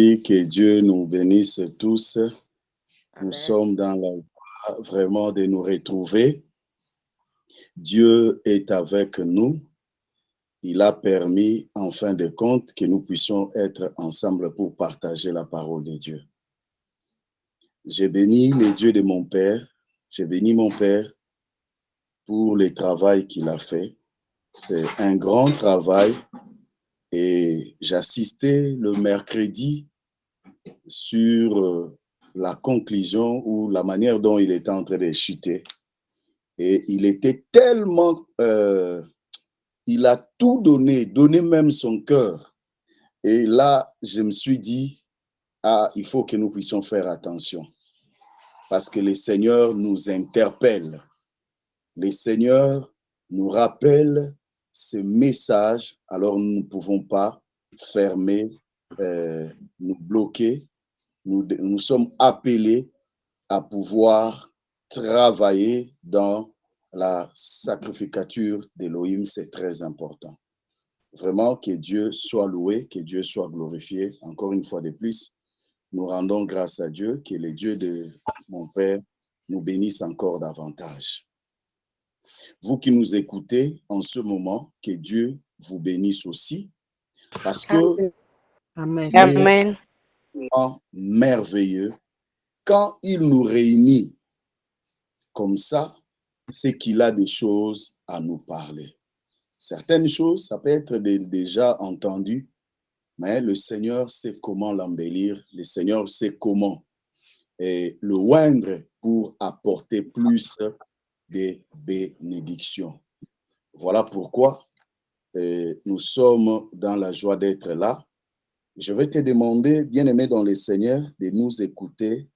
Et que Dieu nous bénisse tous. Nous Amen. sommes dans la joie vraiment de nous retrouver. Dieu est avec nous. Il a permis, en fin de compte, que nous puissions être ensemble pour partager la parole de Dieu. J'ai béni le Dieu de mon Père. J'ai béni mon Père pour le travail qu'il a fait. C'est un grand travail et j'assistais le mercredi sur la conclusion ou la manière dont il était en train de chuter. Et il était tellement... il a tout donné, donné même son cœur. Et là, je me suis dit, ah, il faut que nous puissions faire attention. Parce que le Seigneur nous interpelle. Le Seigneur nous rappelle ce message. Alors nous ne pouvons pas fermer, nous bloquer. Nous sommes appelés à pouvoir travailler dans la sacrificature d'Élohim, c'est très important. Vraiment, que Dieu soit loué, que Dieu soit glorifié. Encore une fois de plus, nous rendons grâce à Dieu, que le Dieu de mon Père nous bénisse encore davantage. Vous qui nous écoutez en ce moment, que Dieu vous bénisse aussi, parce que Amen. il est Amen. vraiment merveilleux quand il nous réunit comme ça, c'est qu'il a des choses à nous parler. Certaines choses, ça peut être déjà entendu, mais le Seigneur sait comment l'embellir, le Seigneur sait comment le oindre pour apporter plus de bénédictions. Voilà pourquoi nous sommes dans la joie d'être là. Je vais te demander, bien-aimé dans le Seigneur, de nous écouter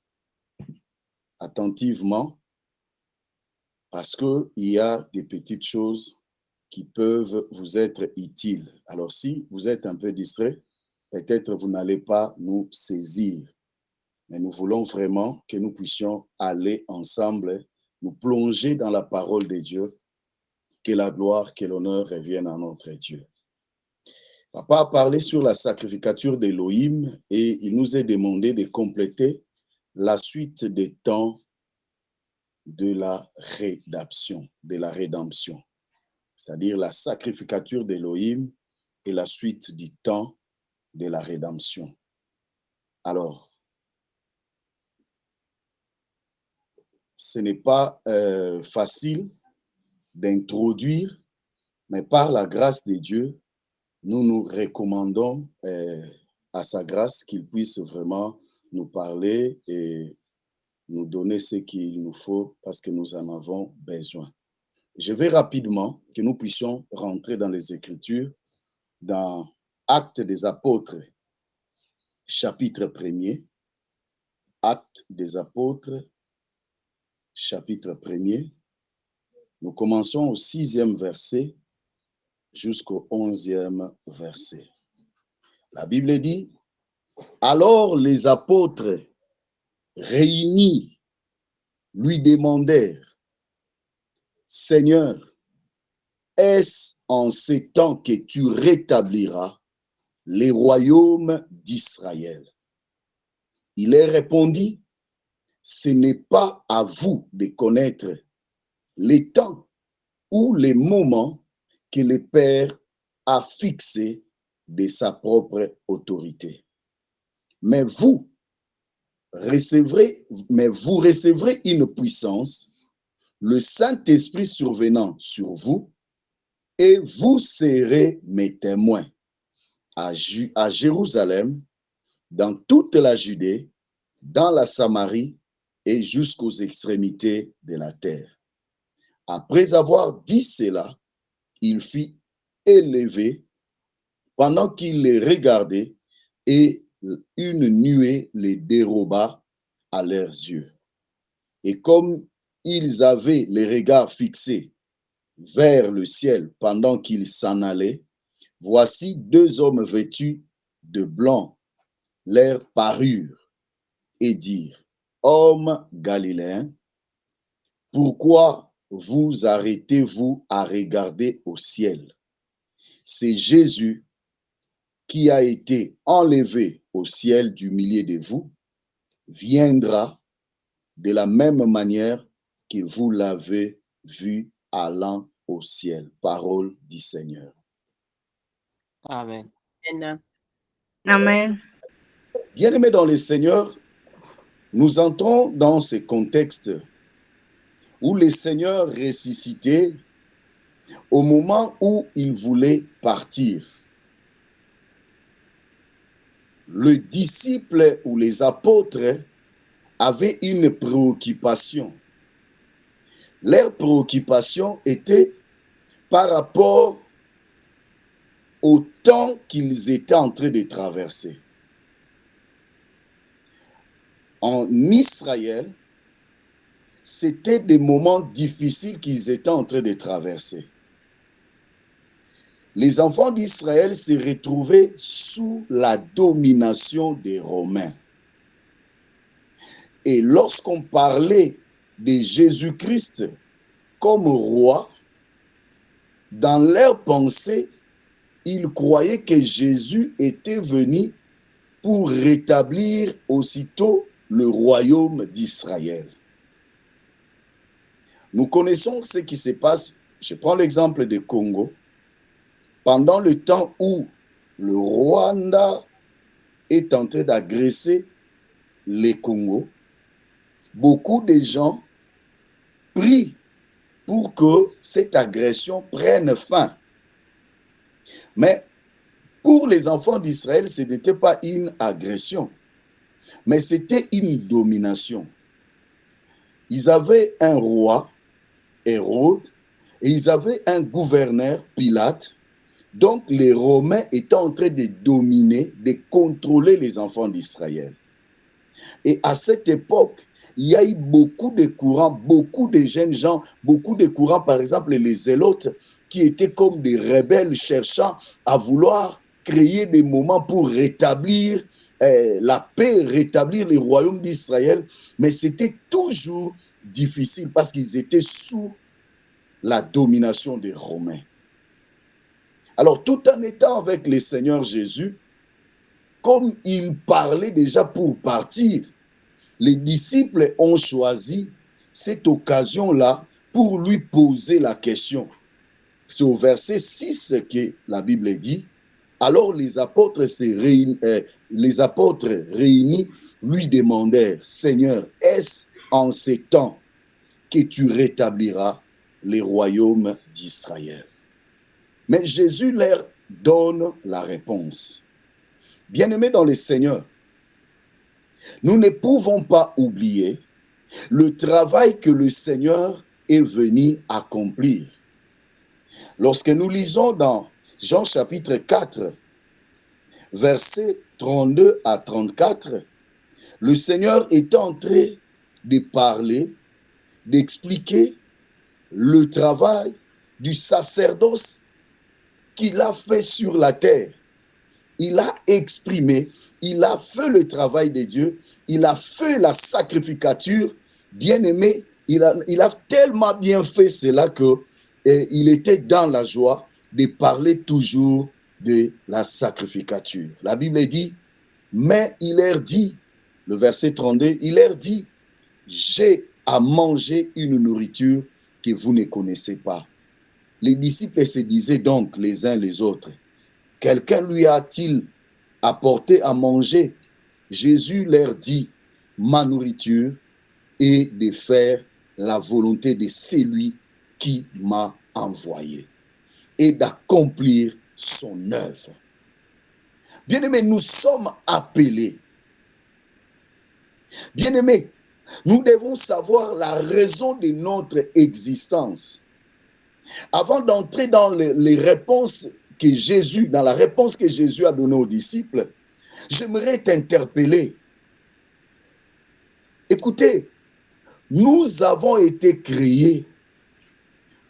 attentivement parce qu'il y a des petites choses qui peuvent vous être utiles. Alors, si vous êtes un peu distrait, peut-être vous n'allez pas nous saisir. Mais nous voulons vraiment que nous puissions aller ensemble, nous plonger dans la parole de Dieu, que la gloire, que l'honneur reviennent à notre Dieu. Papa a parlé sur la sacrificature d'Élohim et il nous est demandé de compléter la suite des temps de la rédemption, c'est-à-dire la sacrificature d'Élohim et la suite du temps de la rédemption. Alors, ce n'est pas facile d'introduire, mais par la grâce de Dieu, nous nous recommandons à sa grâce qu'il puisse vraiment nous parler et nous donner ce qu'il nous faut parce que nous en avons besoin. Je vais rapidement que nous puissions rentrer dans les Écritures, dans Actes des Apôtres, chapitre 1er. Actes des Apôtres, chapitre 1er. Nous commençons au 6e verset jusqu'au 11e verset. La Bible dit, « Alors les apôtres réunis lui demandèrent, « Seigneur, est-ce en ces temps que tu rétabliras les royaumes d'Israël? » Il leur répondit, « Ce n'est pas à vous de connaître les temps ou les moments que le Père a fixés de sa propre autorité. Mais vous recevrez une puissance, le Saint-Esprit survenant sur vous, et vous serez mes témoins à Jérusalem, dans toute la Judée, dans la Samarie et jusqu'aux extrémités de la terre. » Après avoir dit cela, il fit élever pendant qu'il les regardait et une nuée les déroba à leurs yeux. Et comme ils avaient les regards fixés vers le ciel pendant qu'ils s'en allaient, voici deux hommes vêtus de blanc leur parurent et dirent, « Hommes galiléens, pourquoi vous arrêtez-vous à regarder au ciel? C'est Jésus qui a été enlevé au ciel du milieu de vous viendra de la même manière que vous l'avez vu allant au ciel. Parole du Seigneur. Amen. Amen. Amen. Bien-aimés dans le Seigneur, nous entrons dans ce contexte où le Seigneur ressuscitait au moment où il voulait partir. Le disciple ou les apôtres avaient une préoccupation. Leur préoccupation était par rapport au temps qu'ils étaient en train de traverser. En Israël, c'était des moments difficiles qu'ils étaient en train de traverser. Les enfants d'Israël se retrouvaient sous la domination des Romains. Et lorsqu'on parlait de Jésus-Christ comme roi, dans leur pensée, ils croyaient que Jésus était venu pour rétablir aussitôt le royaume d'Israël. Nous connaissons ce qui se passe. Je prends l'exemple du Congo. Pendant le temps où le Rwanda est en train d'agresser les Congos, beaucoup de gens prient pour que cette agression prenne fin. Mais pour les enfants d'Israël, ce n'était pas une agression, mais c'était une domination. Ils avaient un roi, Hérode, et ils avaient un gouverneur, Pilate. Donc les Romains étaient en train de dominer, de contrôler les enfants d'Israël. Et à cette époque, il y a eu beaucoup de courants, beaucoup de jeunes gens, beaucoup de courants, par exemple les zélotes, qui étaient comme des rebelles cherchant à vouloir créer des moments pour rétablir la paix, rétablir le royaume d'Israël. Mais c'était toujours difficile parce qu'ils étaient sous la domination des Romains. Alors, tout en étant avec le Seigneur Jésus, comme il parlait déjà pour partir, les disciples ont choisi cette occasion-là pour lui poser la question. C'est au verset 6 que la Bible dit, alors les apôtres réunis lui demandèrent, Seigneur, est-ce en ces temps que tu rétabliras les royaumes d'Israël? Mais Jésus leur donne la réponse. Bien-aimés dans le Seigneur, nous ne pouvons pas oublier le travail que le Seigneur est venu accomplir. Lorsque nous lisons dans Jean chapitre 4, versets 32 à 34, le Seigneur est en train de parler, d'expliquer le travail du sacerdoce qu'il a fait sur la terre. Il a exprimé, il a fait le travail de Dieu, il a fait la sacrificature. Bien-aimé, il a tellement bien fait cela que il était dans la joie de parler toujours de la sacrificature. La Bible dit, mais il leur dit, le verset 32, il leur dit, j'ai à manger une nourriture que vous ne connaissez pas. Les disciples se disaient donc les uns les autres, quelqu'un lui a-t-il apporté à manger? Jésus leur dit, ma nourriture est de faire la volonté de celui qui m'a envoyé et d'accomplir son œuvre. Bien-aimés, nous sommes appelés. Bien-aimés, nous devons savoir la raison de notre existence. Avant d'entrer dans les réponses que Jésus, dans la réponse que Jésus a donnée aux disciples, j'aimerais t'interpeller. Écoutez, nous avons été créés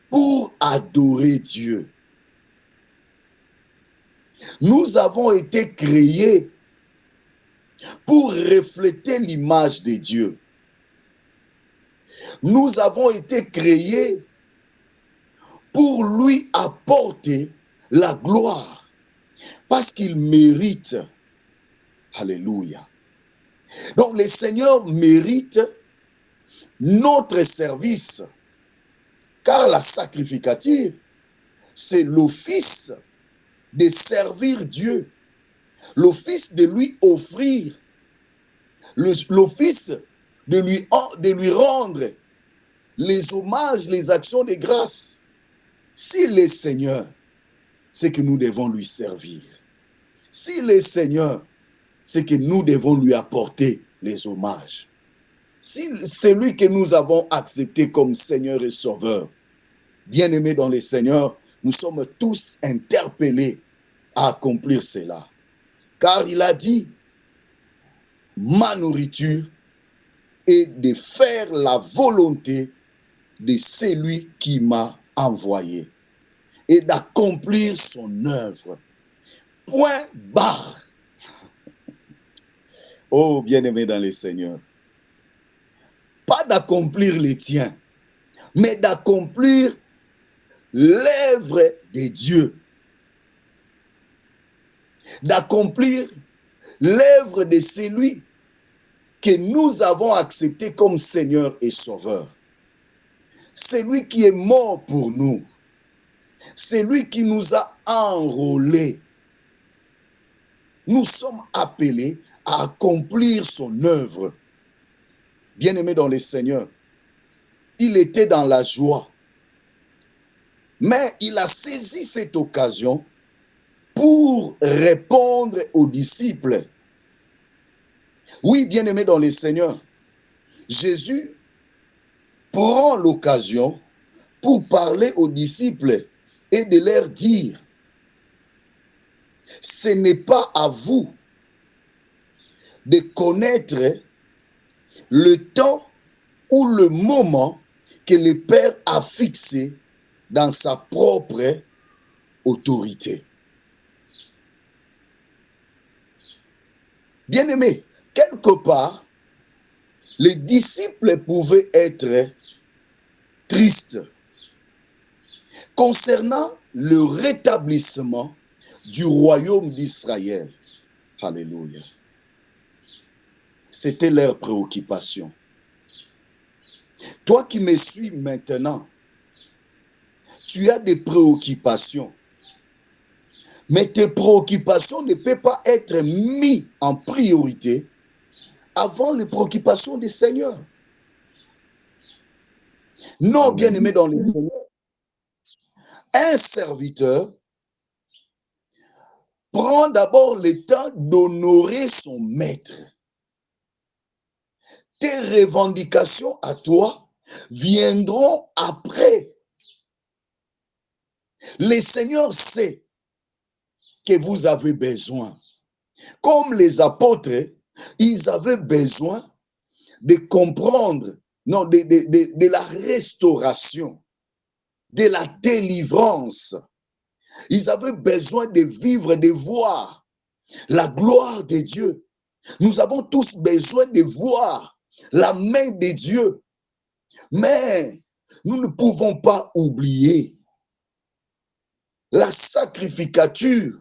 pour adorer Dieu. Nous avons été créés pour refléter l'image de Dieu. Nous avons été créés pour lui apporter la gloire. parce qu'il mérite. Alléluia. Donc le Seigneur mérite notre service, car la sacrificature, c'est l'office de servir Dieu, l'office de lui offrir, l'office de lui rendre les hommages, les actions de grâce. S'il est Seigneur, c'est que nous devons lui servir. S'il est Seigneur, c'est que nous devons lui apporter les hommages. Si c'est lui que nous avons accepté comme Seigneur et Sauveur, bien-aimés dans le Seigneur, nous sommes tous interpellés à accomplir cela. Car il a dit, ma nourriture est de faire la volonté de celui qui m'a envoyé et d'accomplir son œuvre. Point barre. Oh, bien-aimés dans le Seigneur, pas d'accomplir les tiens, mais d'accomplir l'œuvre de Dieu, d'accomplir l'œuvre de celui que nous avons accepté comme Seigneur et Sauveur. Celui qui est mort pour nous, celui qui nous a enrôlés. Nous sommes appelés à accomplir son œuvre. Bien-aimé dans le Seigneur, il était dans la joie, mais il a saisi cette occasion pour répondre aux disciples. Oui, bien-aimé dans le Seigneur, Jésus prend l'occasion pour parler aux disciples et de leur dire, ce n'est pas à vous de connaître le temps ou le moment que le Père a fixé dans sa propre autorité. Bien-aimé, quelque part, les disciples pouvaient être tristes concernant le rétablissement du royaume d'Israël. Alléluia. C'était leur préoccupation. Toi qui me suis maintenant, tu as des préoccupations. Mais tes préoccupations ne peuvent pas être mises en priorité avant les préoccupations du Seigneur. Non, bien-aimé dans le Seigneur, un serviteur prend d'abord le temps d'honorer son maître. Tes revendications à toi viendront après. Le Seigneur sait que vous avez besoin. Comme les apôtres, ils avaient besoin de comprendre, non, de la restauration, de la délivrance. Ils avaient besoin de vivre, de voir la gloire de Dieu. Nous avons tous besoin de voir la main de Dieu. Mais nous ne pouvons pas oublier la sacrificature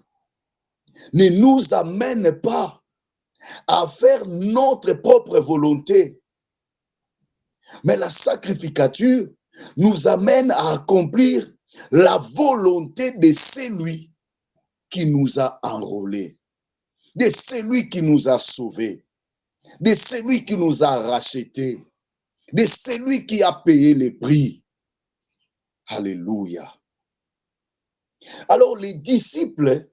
ne nous amène pas à faire notre propre volonté. Mais la sacrificature nous amène à accomplir la volonté de celui qui nous a enrôlés, de celui qui nous a sauvés, de celui qui nous a rachetés, de celui qui a payé le prix. Alléluia. Alors les disciples,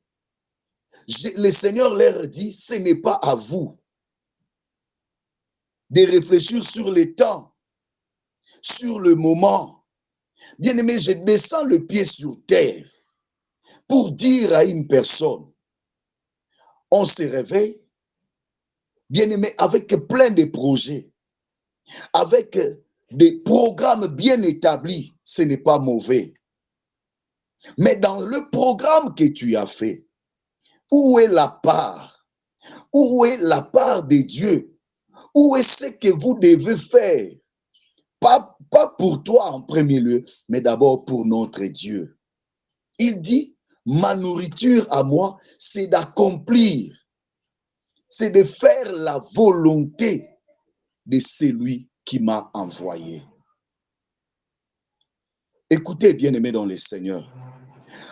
le Seigneur leur dit, ce n'est pas à vous de réfléchir sur le temps, sur le moment. Bien-aimé, je descends le pied sur terre pour dire à une personne, on se réveille, bien-aimé, avec plein de projets, avec des programmes bien établis, ce n'est pas mauvais. Mais dans le programme que tu as fait, où est la part? Où est la part de Dieu? Où est ce que vous devez faire? Pas pour toi en premier lieu, mais d'abord pour notre Dieu. Il dit, ma nourriture à moi, c'est d'accomplir, c'est de faire la volonté de celui qui m'a envoyé. Écoutez, bien-aimés dans le Seigneur,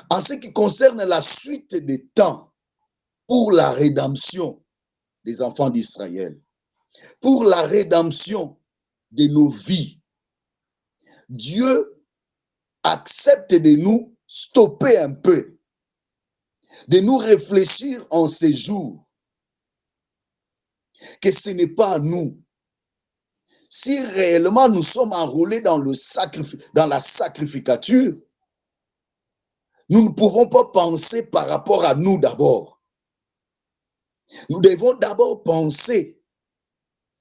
en ce qui concerne la suite des temps pour la rédemption des enfants d'Israël, pour la rédemption de nos vies, Dieu accepte de nous stopper un peu, de nous réfléchir en ces jours, que ce n'est pas à nous. Si réellement nous sommes enrôlés dans la sacrificature, nous ne pouvons pas penser par rapport à nous d'abord. Nous devons d'abord penser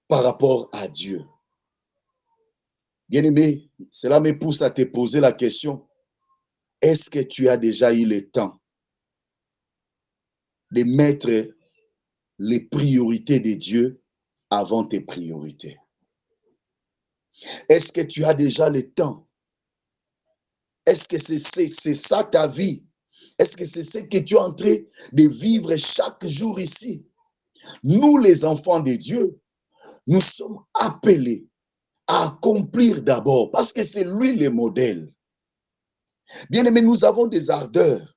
par rapport à Dieu. Bien-aimé, cela me pousse à te poser la question, est-ce que tu as déjà eu le temps de mettre les priorités de Dieu avant tes priorités? Est-ce que tu as déjà le temps? Est-ce que c'est ça ta vie? Est-ce que c'est ce que tu es en train de vivre chaque jour ici? Nous, les enfants de Dieu, nous sommes appelés à accomplir d'abord, parce que c'est lui le modèle. Bien-aimés, nous avons des ardeurs.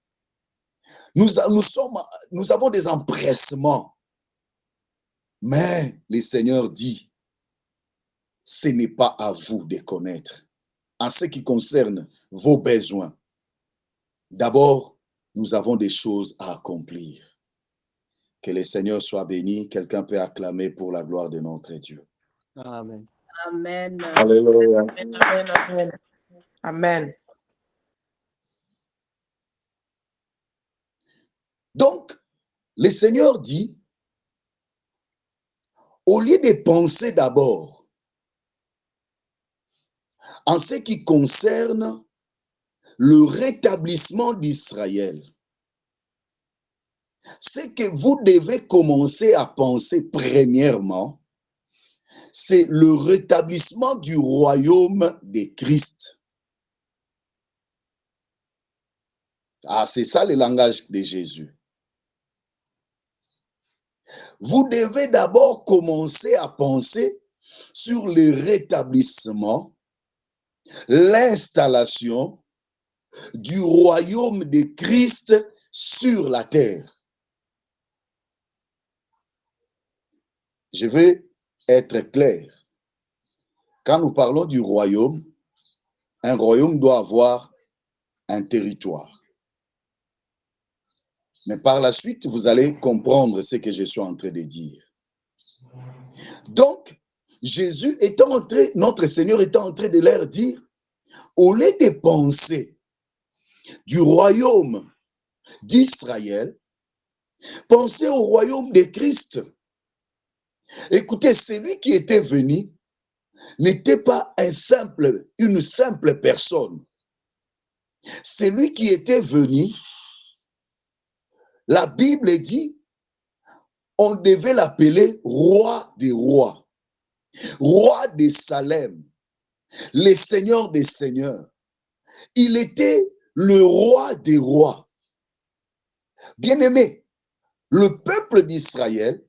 Nous avons des empressements. Mais le Seigneur dit, ce n'est pas à vous de connaître. En ce qui concerne vos besoins, d'abord, nous avons des choses à accomplir. Que le Seigneur soit béni. Quelqu'un peut acclamer pour la gloire de notre Dieu. Amen. Amen. Alléluia. Amen. Amen. Amen. Donc, le Seigneur dit, au lieu de penser d'abord en ce qui concerne le rétablissement d'Israël, ce que vous devez commencer à penser premièrement, c'est le rétablissement du royaume de Christ. Ah, c'est ça le langage de Jésus. Vous devez d'abord commencer à penser sur le rétablissement, l'installation du royaume de Christ sur la terre. Je vais être clair. Quand nous parlons du royaume, un royaume doit avoir un territoire. Mais par la suite, vous allez comprendre ce que je suis en train de dire. Donc, notre Seigneur est en train de leur dire, au lieu de penser du royaume d'Israël, pensez au royaume de Christ. Écoutez, celui qui était venu n'était pas une simple personne. Celui qui était venu, la Bible dit, on devait l'appeler roi des rois, roi de Salem, le seigneur des seigneurs. Il était le roi des rois. Bien-aimé, le peuple d'Israël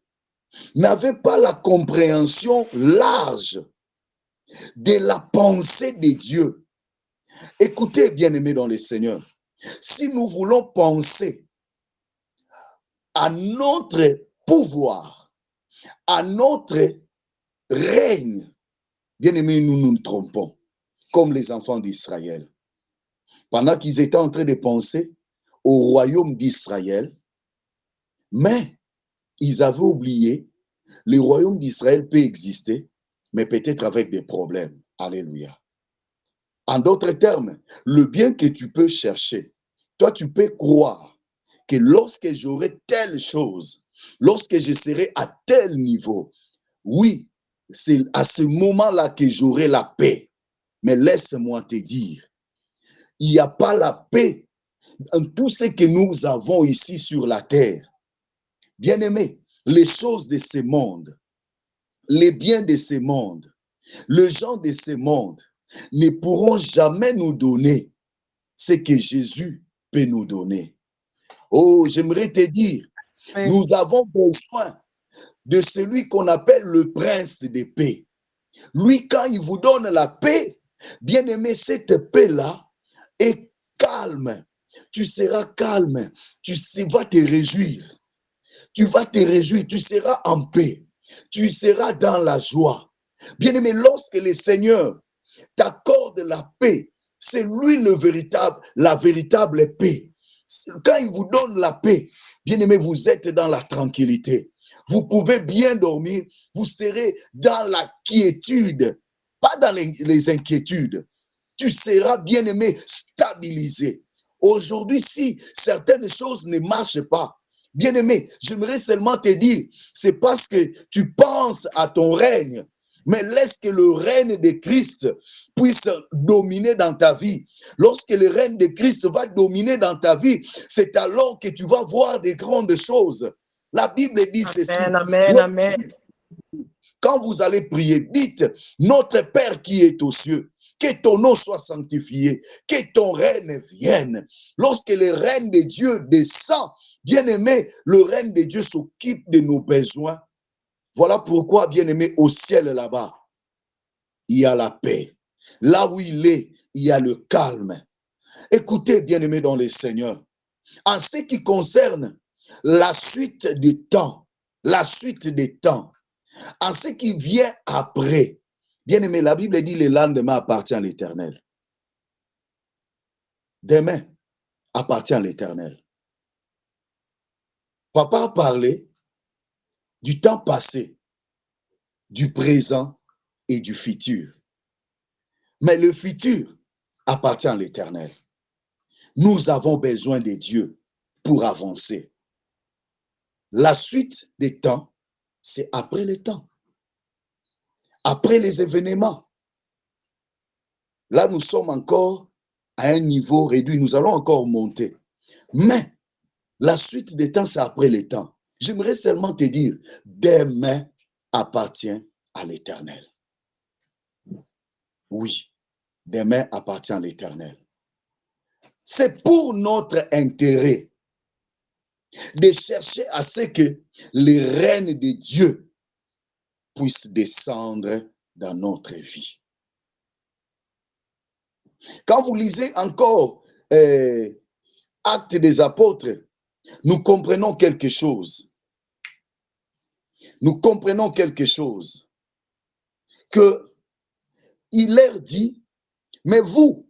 n'avait pas la compréhension large de la pensée de Dieu. Écoutez, bien-aimés dans le Seigneur, si nous voulons penser à notre pouvoir, à notre règne, bien-aimés, nous nous trompons, comme les enfants d'Israël. Pendant qu'ils étaient en train de penser au royaume d'Israël, mais ils avaient oublié, le royaume d'Israël peut exister, mais peut-être avec des problèmes. Alléluia. En d'autres termes, le bien que tu peux chercher, toi tu peux croire que lorsque j'aurai telle chose, lorsque je serai à tel niveau, oui, c'est à ce moment-là que j'aurai la paix. Mais laisse-moi te dire, il n'y a pas la paix dans tout ce que nous avons ici sur la terre. Bien-aimés, les choses de ce monde, les biens de ce monde, les gens de ce monde ne pourront jamais nous donner ce que Jésus peut nous donner. Oh, j'aimerais te dire, Oui. nous avons besoin de celui qu'on appelle le prince de paix. Lui, quand il vous donne la paix, bien aimé, cette paix-là est calme. Tu seras calme. Tu vas te réjouir. Tu vas te réjouir. Tu seras en paix. Tu seras dans la joie. Bien aimé, lorsque le Seigneur t'accorde la paix, c'est lui la véritable paix. Quand il vous donne la paix, bien aimé, vous êtes dans la tranquillité. Vous pouvez bien dormir, vous serez dans la quiétude, pas dans les inquiétudes. Tu seras, bien aimé, stabilisé. Aujourd'hui, si certaines choses ne marchent pas, bien aimé, j'aimerais seulement te dire, c'est parce que tu penses à ton règne, mais laisse que le règne de Christ puisse dominer dans ta vie. Lorsque le règne de Christ va dominer dans ta vie, c'est alors que tu vas voir des grandes choses. La Bible dit ceci. Amen, amen. Quand vous allez prier, dites, notre Père qui est aux cieux, que ton nom soit sanctifié, que ton règne vienne. Lorsque le règne de Dieu descend, bien aimé, le règne de Dieu s'occupe de nos besoins. Voilà pourquoi, bien aimé, au ciel là-bas, il y a la paix. Là où il est, il y a le calme. Écoutez, bien aimé dans le Seigneur, en ce qui concerne la suite des temps, en ce qui vient après, bien aimé, la Bible dit le lendemain appartient à l'Éternel. Demain appartient à l'Éternel. Papa a parlé du temps passé, du présent et du futur. Mais le futur appartient à l'Éternel. Nous avons besoin de Dieu pour avancer. La suite des temps, c'est après les temps. Après les événements. Là, nous sommes encore à un niveau réduit. Nous allons encore monter. Mais la suite des temps, c'est après les temps. J'aimerais seulement te dire, demain appartient à l'Éternel. Oui, demain appartient à l'Éternel. C'est pour notre intérêt de chercher à ce que les règnes de Dieu puissent descendre dans notre vie. Quand vous lisez encore Actes des Apôtres, nous comprenons quelque chose. Nous comprenons quelque chose. Que il leur dit, mais vous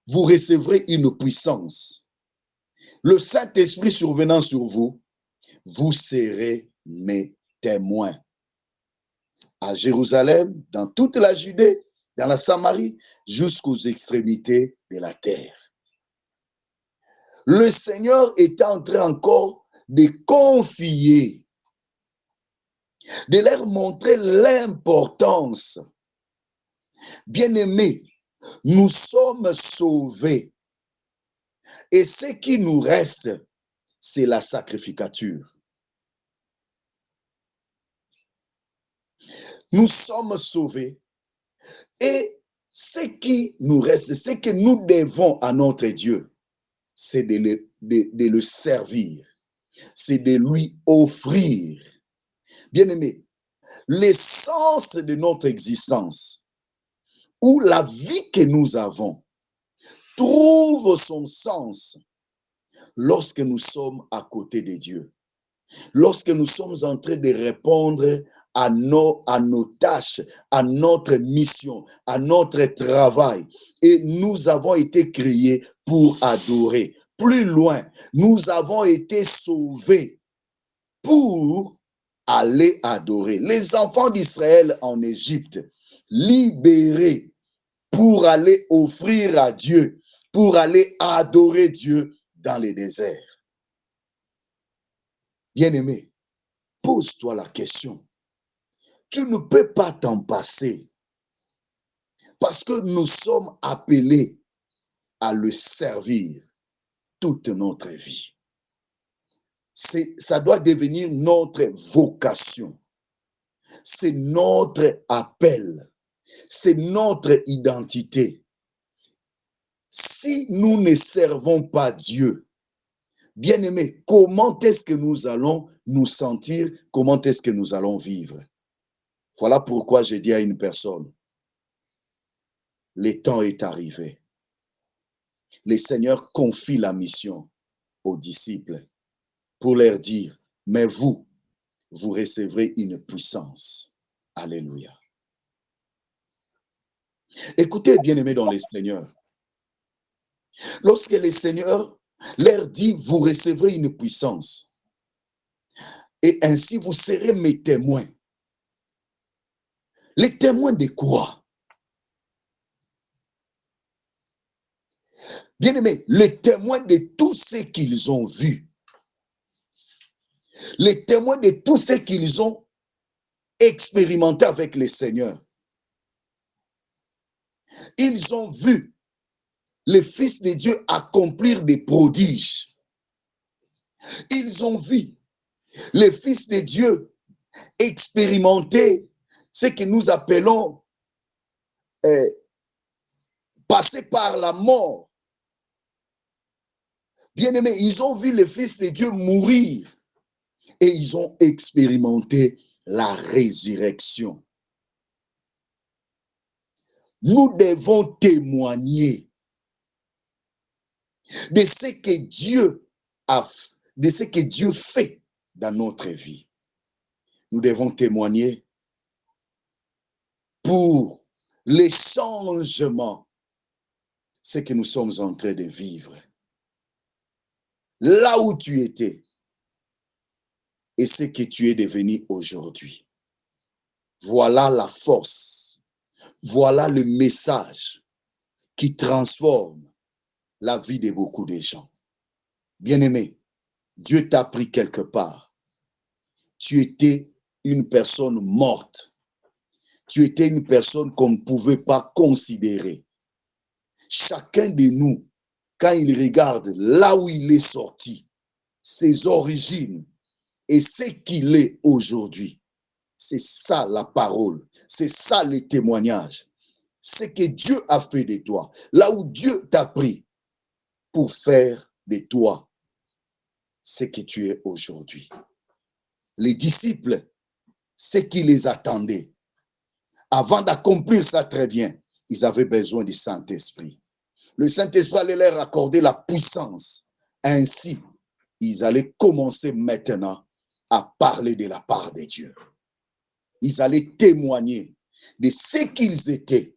recevrez une puissance. Le Saint-Esprit survenant sur vous, vous serez mes témoins. À Jérusalem, dans toute la Judée, dans la Samarie, jusqu'aux extrémités de la terre. Le Seigneur est en train encore de confier, de leur montrer l'importance. Bien-aimés, nous sommes sauvés. Et ce qui nous reste, c'est la sacrificature. Nous sommes sauvés. Et ce qui nous reste, ce que nous devons à notre Dieu, c'est de le servir. C'est de lui offrir. Bien-aimé, l'essence de notre existence, ou la vie que nous avons, trouve son sens lorsque nous sommes à côté de Dieu. Lorsque nous sommes en train de répondre à nos tâches, à notre mission, à notre travail. Et nous avons été créés pour adorer. Plus loin, nous avons été sauvés pour aller adorer. Les enfants d'Israël en Égypte, libérés pour aller offrir à Dieu, pour aller adorer Dieu dans les déserts. Bien-aimé, pose-toi la question. Tu ne peux pas t'en passer parce que nous sommes appelés à le servir toute notre vie. Ça doit devenir notre vocation. C'est notre appel. C'est notre identité. Si nous ne servons pas Dieu, Bien-aimés, comment est-ce que nous allons nous sentir? Comment est-ce que nous allons vivre? Voilà pourquoi j'ai dit à une personne, le temps est arrivé. Le Seigneur confie la mission aux disciples pour leur dire, mais vous recevrez une puissance. Alléluia. Écoutez, bien-aimés dans le Seigneur, lorsque le Seigneur leur dit, vous recevrez une puissance, et ainsi vous serez mes témoins. Les témoins de quoi? Bien-aimés, les témoins de tout ce qu'ils ont vu. Les témoins de tout ce qu'ils ont expérimenté avec le Seigneur. Ils ont vu le Fils de Dieu accomplir des prodiges. Ils ont vu le Fils de Dieu expérimenter ce que nous appelons passer par la mort. Bien-aimés, ils ont vu le Fils de Dieu mourir et ils ont expérimenté la résurrection. Nous devons témoigner de ce que Dieu a, de ce que Dieu fait dans notre vie. Nous devons témoigner pour les changements, ce que nous sommes en train de vivre. Là où tu étais et ce que tu es devenu aujourd'hui. Voilà la force, voilà le message qui transforme la vie de beaucoup de gens. Bien-aimé, Dieu t'a pris quelque part. Tu étais une personne morte. Tu étais une personne qu'on ne pouvait pas considérer. Chacun de nous, quand il regarde là où il est sorti, ses origines et ce qu'il est aujourd'hui, c'est ça la parole, c'est ça le témoignage. Ce que Dieu a fait de toi, là où Dieu t'a pris pour faire de toi ce que tu es aujourd'hui. Les disciples, ce qui les attendait, avant d'accomplir ça très bien, ils avaient besoin du Saint-Esprit. Le Saint-Esprit allait leur accorder la puissance. Ainsi, ils allaient commencer maintenant à parler de la part de Dieu. Ils allaient témoigner de ce qu'ils étaient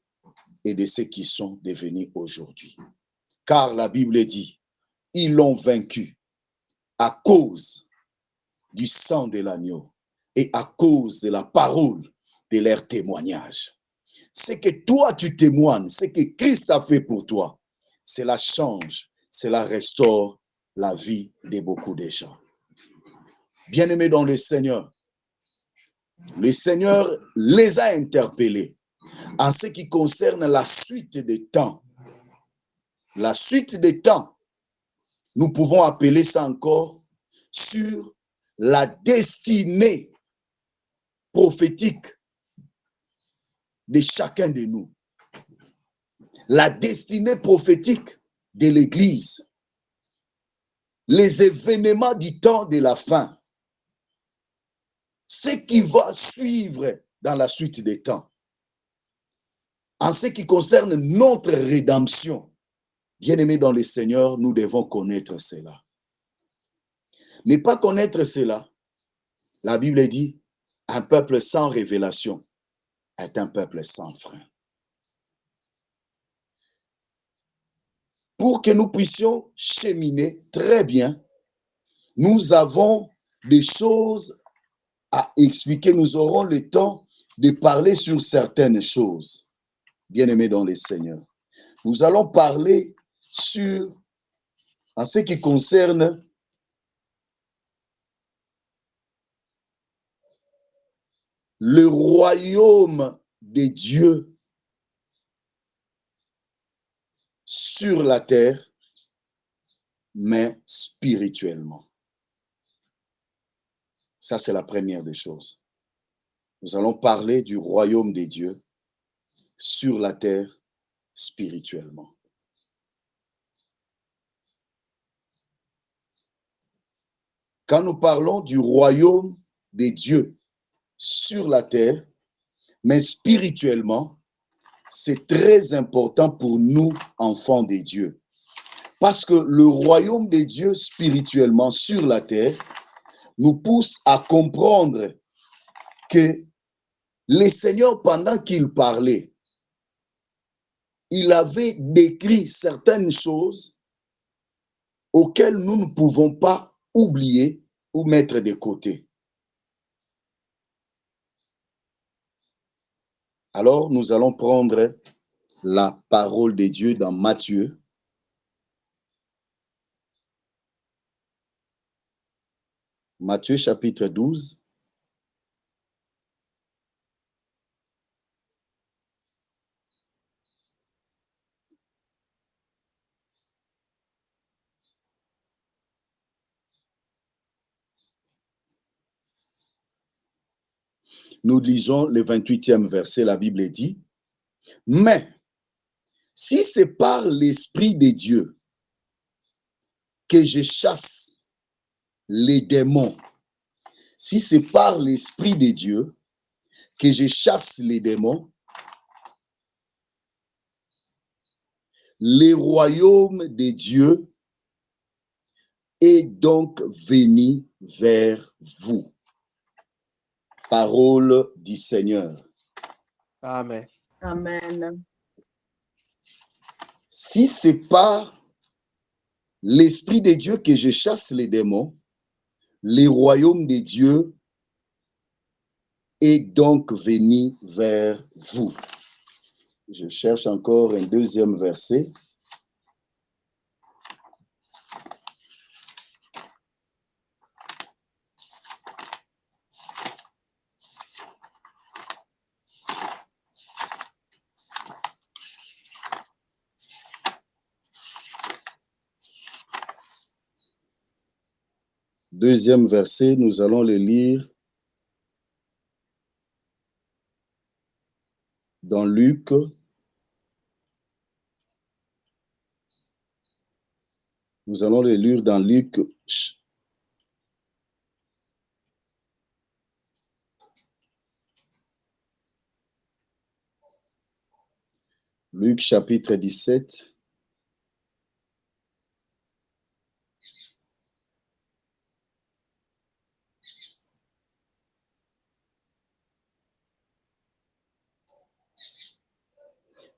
et de ce qu'ils sont devenus aujourd'hui. Car la Bible dit, ils l'ont vaincu à cause du sang de l'agneau et à cause de la parole de leur témoignage. Ce que toi tu témoignes, ce que Christ a fait pour toi, cela change, cela restaure la vie de beaucoup de gens. Bien-aimés dans le Seigneur les a interpellés en ce qui concerne la suite des temps. La suite des temps, nous pouvons appeler ça encore sur la destinée prophétique de chacun de nous. La destinée prophétique de l'Église. Les événements du temps de la fin. Ce qui va suivre dans la suite des temps. En ce qui concerne notre rédemption, bien-aimés dans le Seigneur, nous devons connaître cela. Ne pas connaître cela, la Bible dit, un peuple sans révélation est un peuple sans frein. Pour que nous puissions cheminer très bien, nous avons des choses à expliquer. Nous aurons le temps de parler sur certaines choses. Bien-aimés dans le Seigneur. Nous allons parler sur, en ce qui concerne le royaume de Dieu sur la terre, mais spirituellement. Ça, c'est la première des choses. Nous allons parler du royaume de Dieu sur la terre spirituellement. quand nous parlons du royaume des dieux sur la terre, mais spirituellement, c'est très important pour nous, enfants des dieux. Parce que le royaume des dieux spirituellement sur la terre nous pousse à comprendre que le Seigneur, pendant qu'il parlait, il avait décrit certaines choses auxquelles nous ne pouvons pas oublier ou mettre de côté. Alors, nous allons prendre la parole de Dieu dans Matthieu. Matthieu chapitre 12. Nous lisons le 28e verset, la Bible dit, « Mais si c'est par l'Esprit de Dieu que je chasse les démons, si c'est par l'Esprit de Dieu que je chasse les démons, le royaume de Dieu est donc venu vers vous. » Parole du Seigneur. Amen. Amen. Si c'est par l'Esprit de Dieu que je chasse les démons, le royaume de Dieu est donc venu vers vous. Je cherche encore un deuxième verset. Deuxième verset, nous allons le lire dans Luc. Nous allons le lire dans Luc. Luc chapitre 17.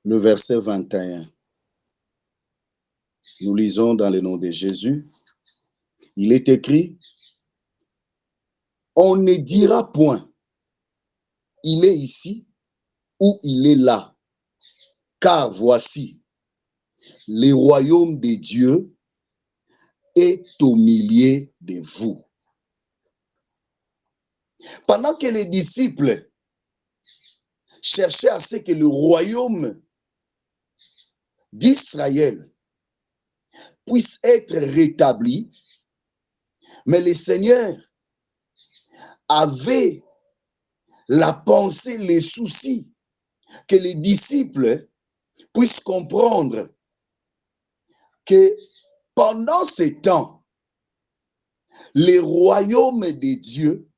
Le verset 21. Nous lisons dans le nom de Jésus. Il est écrit, « On ne dira point, il est ici ou il est là, car voici, le royaume de Dieu est au milieu de vous. » Pendant que les disciples cherchaient à ce que le royaume d'Israël puisse être rétabli, mais le Seigneur avait la pensée, les soucis, que les disciples puissent comprendre que pendant ce temps, le royaume de Dieu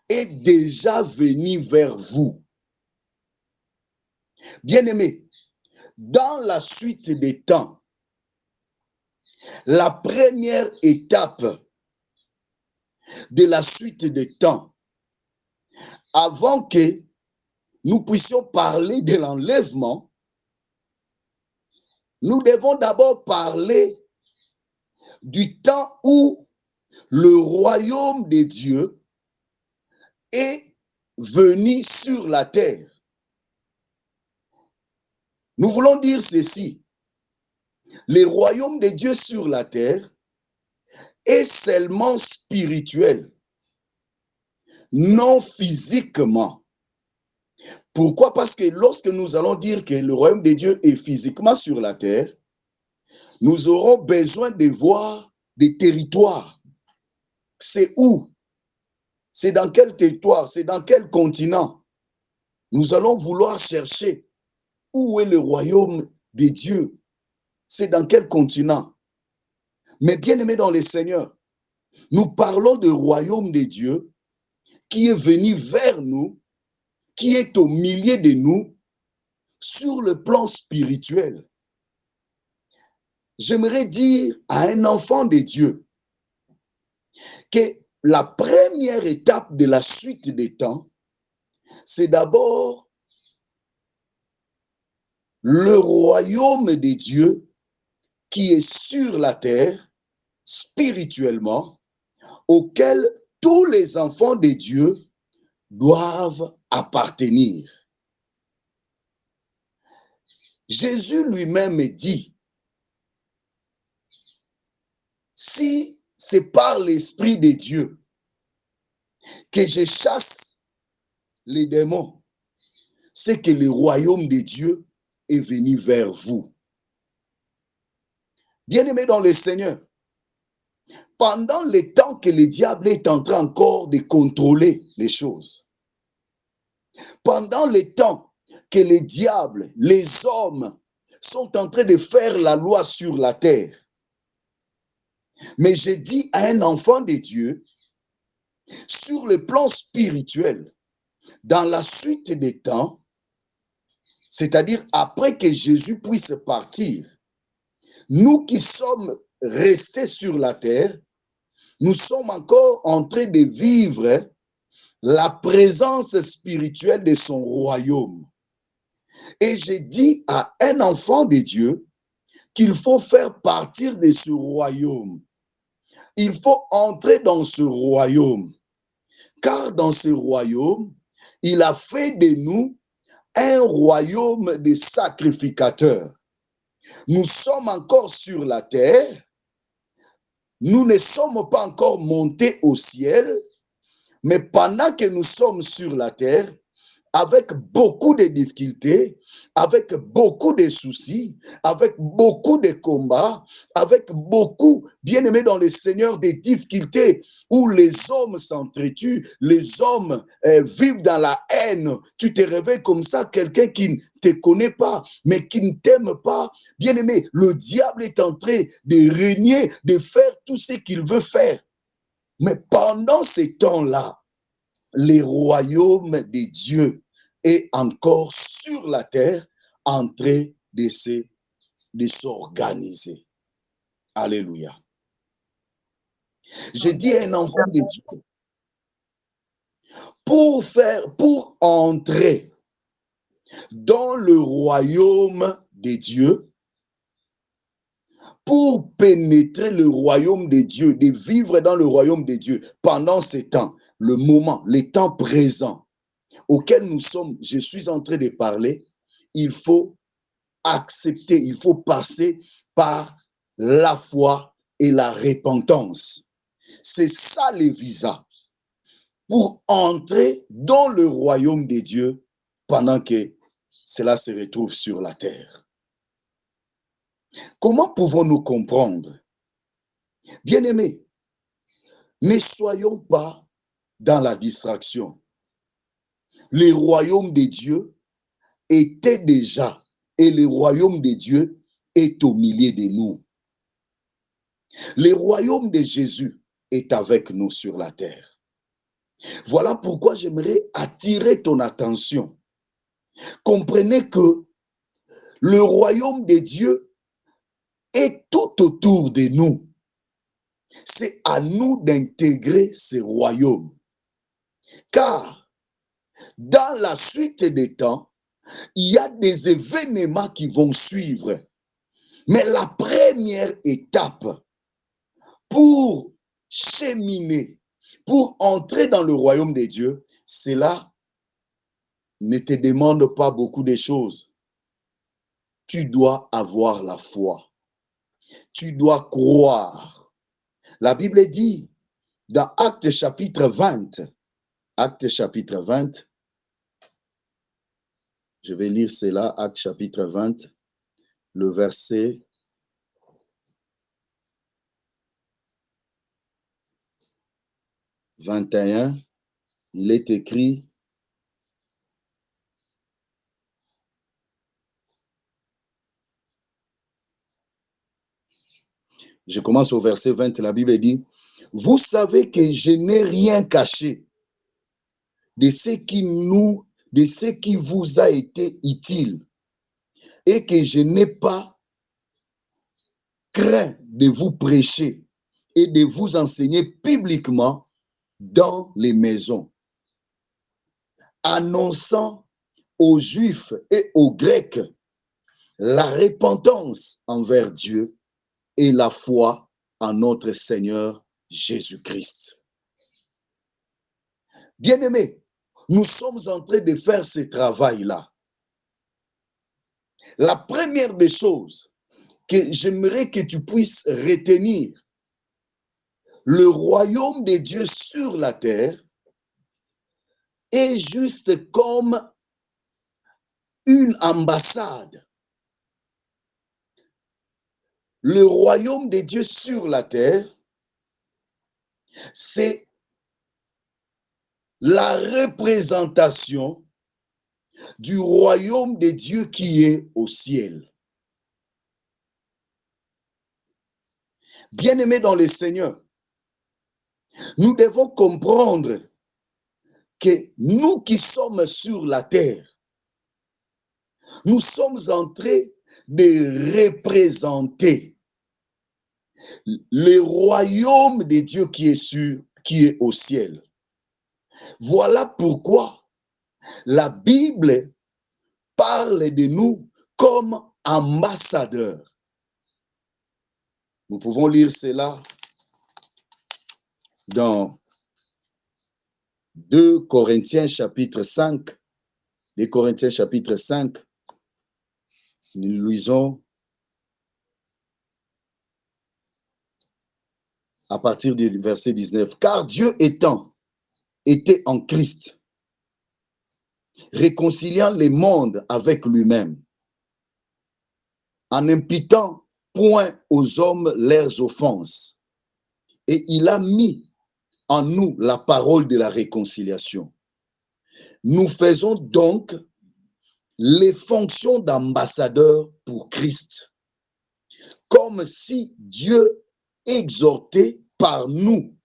est déjà venu vers vous. Bien-aimés, dans la suite des temps, la première étape de la suite des temps, avant que nous puissions parler de l'enlèvement, nous devons d'abord parler du temps où le royaume de Dieu est venu sur la terre. Nous voulons dire ceci. Le royaume de Dieu sur la terre est seulement spirituel, non physiquement. Pourquoi? Parce que lorsque nous allons dire que le royaume de Dieu est physiquement sur la terre, nous aurons besoin de voir des territoires. C'est où? C'est dans quel territoire? C'est dans quel continent? Nous allons vouloir chercher où est le royaume de Dieu. C'est dans quel continent? Mais bien aimé dans le Seigneur, Nous parlons du royaume de Dieu qui est venu vers nous, qui est au milieu de nous sur le plan spirituel. J'aimerais dire à un enfant de Dieu que la première étape de la suite des temps, c'est d'abord le royaume de Dieu qui est sur la terre spirituellement, auquel tous les enfants de Dieu doivent appartenir. Jésus lui-même dit, si c'est par l'Esprit de Dieu que je chasse les démons, c'est que le royaume de Dieu est venu vers vous. Bien-aimés dans le Seigneur, pendant le temps que le diable est en train encore de contrôler les choses, pendant le temps que le diable, les hommes sont en train de faire la loi sur la terre, mais je dis à un enfant de Dieu, sur le plan spirituel, dans la suite des temps, c'est-à-dire après que Jésus puisse partir, nous qui sommes restés sur la terre, nous sommes encore en train de vivre la présence spirituelle de son royaume. Et je dis à un enfant de Dieu qu'il faut faire partir de ce royaume. Il faut entrer dans ce royaume. Car dans ce royaume, il a fait de nous un royaume de sacrificateurs. Nous sommes encore sur la terre. Nous ne sommes pas encore montés au ciel. Mais pendant que nous sommes sur la terre, avec beaucoup de difficultés, avec beaucoup de soucis, avec beaucoup de combats, avec beaucoup, bien aimés dans le Seigneur, des difficultés où les hommes s'entretuent, les hommes vivent dans la haine. Tu te réveilles comme ça, quelqu'un qui ne te connaît pas, mais qui ne t'aime pas. Bien aimé, le diable est en train de régner, de faire tout ce qu'il veut faire. Mais pendant ces temps-là, le royaume de Dieu est encore sur la terre en train de s'organiser. Alléluia. Je dis à un enfant de Dieu, pour entrer dans le royaume de Dieu, pour pénétrer le royaume de Dieu, de vivre dans le royaume de Dieu pendant ces temps, le moment, les temps présents auquel nous sommes, je suis en train de parler, il faut accepter, il faut passer par la foi et la repentance. C'est ça le visa pour entrer dans le royaume de Dieu pendant que cela se retrouve sur la terre. Comment pouvons-nous comprendre? Bien-aimés, ne soyons pas dans la distraction. Le royaume de Dieu était déjà, et le royaume de Dieu est au milieu de nous. Le royaume de Jésus est avec nous sur la terre. Voilà pourquoi j'aimerais attirer ton attention. Comprenez que le royaume de Dieu est tout autour de nous. C'est à nous d'intégrer ce royaume. Car dans la suite des temps, il y a des événements qui vont suivre. Mais la première étape pour cheminer, pour entrer dans le royaume de Dieu, cela ne te demande pas beaucoup de choses. Tu dois avoir la foi. Tu dois croire. La Bible dit dans Actes chapitre 20, je vais lire cela, Actes chapitre 20, le verset 21, il est écrit: je commence au verset 20, la Bible dit: Vous savez que je n'ai rien caché de ce qui vous a été utile et que je n'ai pas craint de vous prêcher et de vous enseigner publiquement dans les maisons, annonçant aux Juifs et aux Grecs la repentance envers Dieu et la foi en notre Seigneur Jésus-Christ. Bien-aimés, nous sommes en train de faire ce travail-là. La première des choses que j'aimerais que tu puisses retenir, le royaume de Dieu sur la terre est juste comme une ambassade. Le royaume de Dieu sur la terre, c'est la représentation du royaume de Dieu qui est au ciel. Bien-aimés dans le Seigneur, nous devons comprendre que nous qui sommes sur la terre, nous sommes en train de représenter le royaume de Dieu qui est au ciel. Voilà pourquoi la Bible parle de nous comme ambassadeurs. Nous pouvons lire cela dans 2 Corinthiens chapitre 5. 2 Corinthiens chapitre 5. Nous lisons à partir du verset 19. Car Dieu était en Christ, réconciliant les mondes avec lui-même, en n'imputant point aux hommes leurs offenses. Et il a mis en nous la parole de la réconciliation. Nous faisons donc les fonctions d'ambassadeurs pour Christ, comme si Dieu exhortait par nous.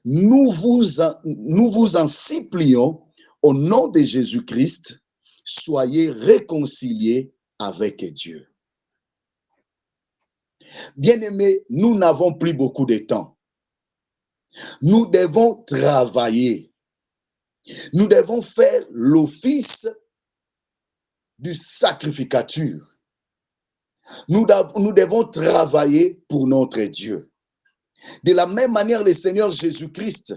Nous vous en supplions au nom de Jésus-Christ, soyez réconciliés avec Dieu. Bien-aimés, nous n'avons plus beaucoup de temps. Nous devons travailler. Nous devons faire l'office du sacrificature. Nous devons travailler pour notre Dieu. De la même manière, le Seigneur Jésus-Christ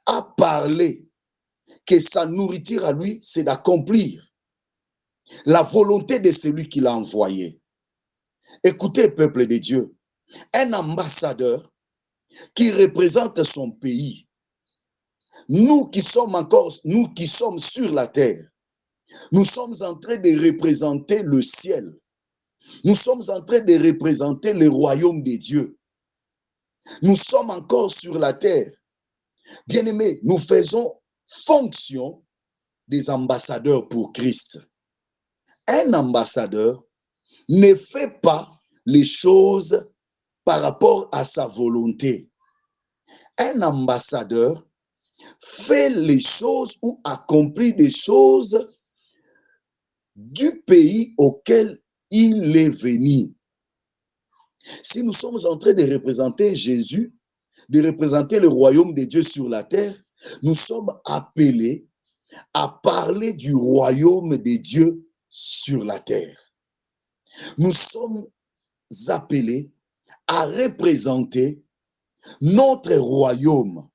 a parlé que sa nourriture à lui, c'est d'accomplir la volonté de celui qui l'a envoyé. Écoutez, peuple de Dieu, un ambassadeur qui représente son pays, nous qui sommes sur la terre, nous sommes en train de représenter le ciel. Nous sommes en train de représenter le royaume de Dieu. Nous sommes encore sur la terre. Bien-aimés, nous faisons fonction des ambassadeurs pour Christ. Un ambassadeur ne fait pas les choses par rapport à sa volonté. Un ambassadeur fait les choses ou accomplit des choses du pays auquel il est venu. Si nous sommes en train de représenter Jésus, de représenter le royaume de Dieu sur la terre, nous sommes appelés à parler du royaume de Dieu sur la terre. Nous sommes appelés à représenter notre royaume.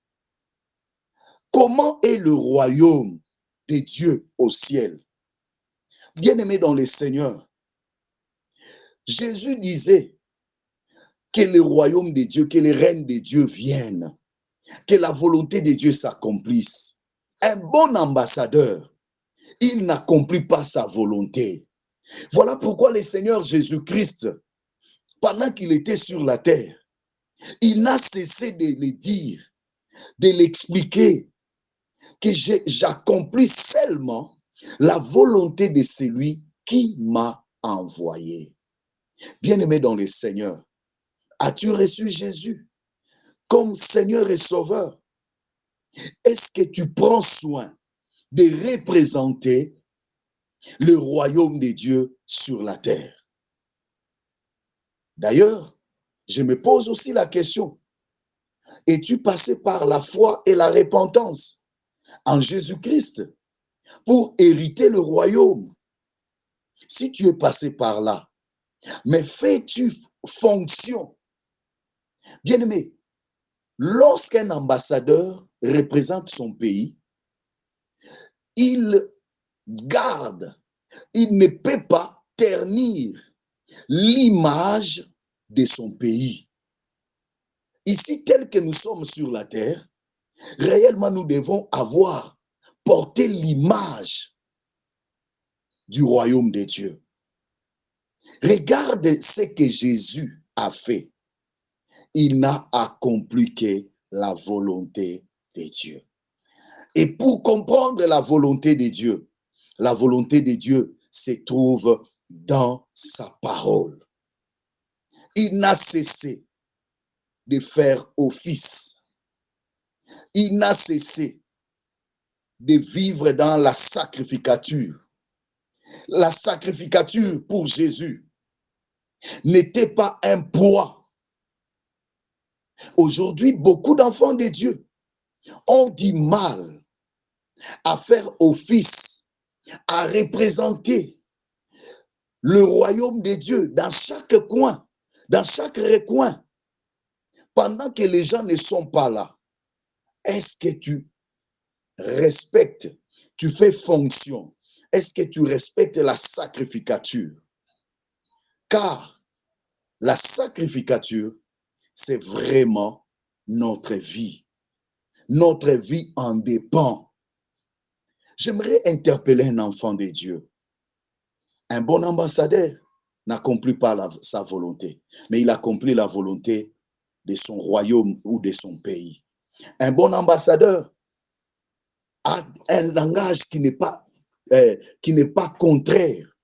Comment est le royaume de Dieu au ciel? Bien-aimés dans le Seigneur, Jésus disait que le royaume de Dieu, que le règne de Dieu vienne, que la volonté de Dieu s'accomplisse. Un bon ambassadeur, il n'accomplit pas sa volonté. Voilà pourquoi le Seigneur Jésus-Christ, pendant qu'il était sur la terre, il n'a cessé de le dire, de l'expliquer, que j'accomplis seulement la volonté de celui qui m'a envoyé. Bien-aimé dans le Seigneur, as-tu reçu Jésus comme Seigneur et Sauveur, est-ce que tu prends soin de représenter le royaume de Dieu sur la terre? D'ailleurs, je me pose aussi la question, es-tu passé par la foi et la repentance en Jésus-Christ pour hériter le royaume? Si tu es passé par là, mais fais-tu fonction? Bien-aimé, lorsqu'un ambassadeur représente son pays, il garde, il ne peut pas ternir l'image de son pays. Ici, tel que nous sommes sur la terre, réellement nous devons avoir porté l'image du royaume de Dieu. Regarde ce que Jésus a fait. Il n'a accompli que la volonté de Dieu. Et pour comprendre la volonté de Dieu se trouve dans sa parole. Il n'a cessé de faire office. Il n'a cessé de vivre dans la sacrificature. La sacrificature pour Jésus n'était pas un poids. Aujourd'hui, beaucoup d'enfants de Dieu ont du mal à faire office, à représenter le royaume de Dieu dans chaque coin, dans chaque recoin. Pendant que les gens ne sont pas là, est-ce que tu respectes, tu fais fonction? Est-ce que tu respectes la sacrificature? Car la sacrificature, c'est vraiment notre vie. Notre vie en dépend. J'aimerais interpeller un enfant de Dieu. Un bon ambassadeur n'accomplit pas sa volonté, mais il accomplit la volonté de son royaume ou de son pays. Un bon ambassadeur a un langage qui n'est pas contraire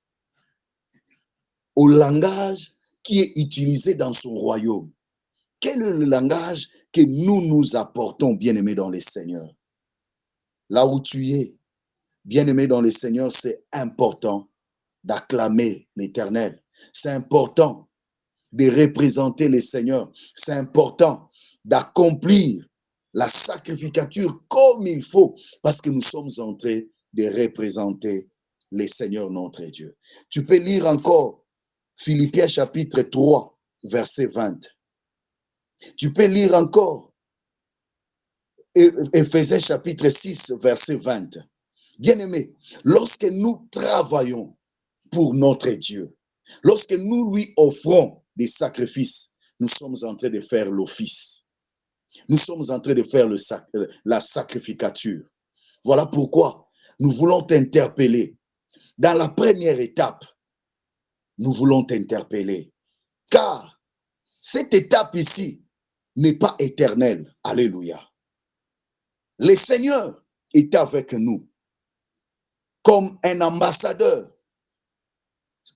au langage qui est utilisé dans son royaume. Quel est le langage que nous apportons, bien-aimés dans le Seigneur? Là où tu es, bien-aimé dans le Seigneur, c'est important d'acclamer l'Éternel. C'est important de représenter le Seigneur. C'est important d'accomplir la sacrificature comme il faut, parce que nous sommes en train de représenter le Seigneur notre Dieu. Tu peux lire encore Philippiens chapitre 3, verset 20. Tu peux lire encore Éphésiens chapitre 6, verset 20. Bien-aimés, lorsque nous travaillons pour notre Dieu, lorsque nous lui offrons des sacrifices, nous sommes en train de faire l'office. Nous sommes en train de faire la sacrificature. Voilà pourquoi nous voulons t'interpeller. Dans la première étape, nous voulons t'interpeller. Car cette étape ici n'est pas éternelle. Alléluia. Le Seigneur est avec nous comme un ambassadeur,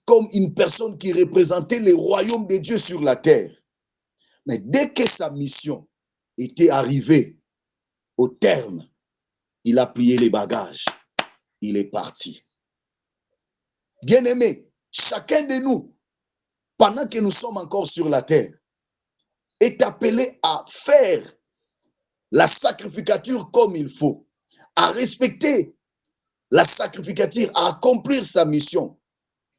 comme une personne qui représentait le royaume de Dieu sur la terre. Mais dès que sa mission était arrivée au terme, il a plié les bagages, il est parti. Bien-aimé, chacun de nous, pendant que nous sommes encore sur la terre, est appelé à faire la sacrificature comme il faut, à respecter la sacrificature, à accomplir sa mission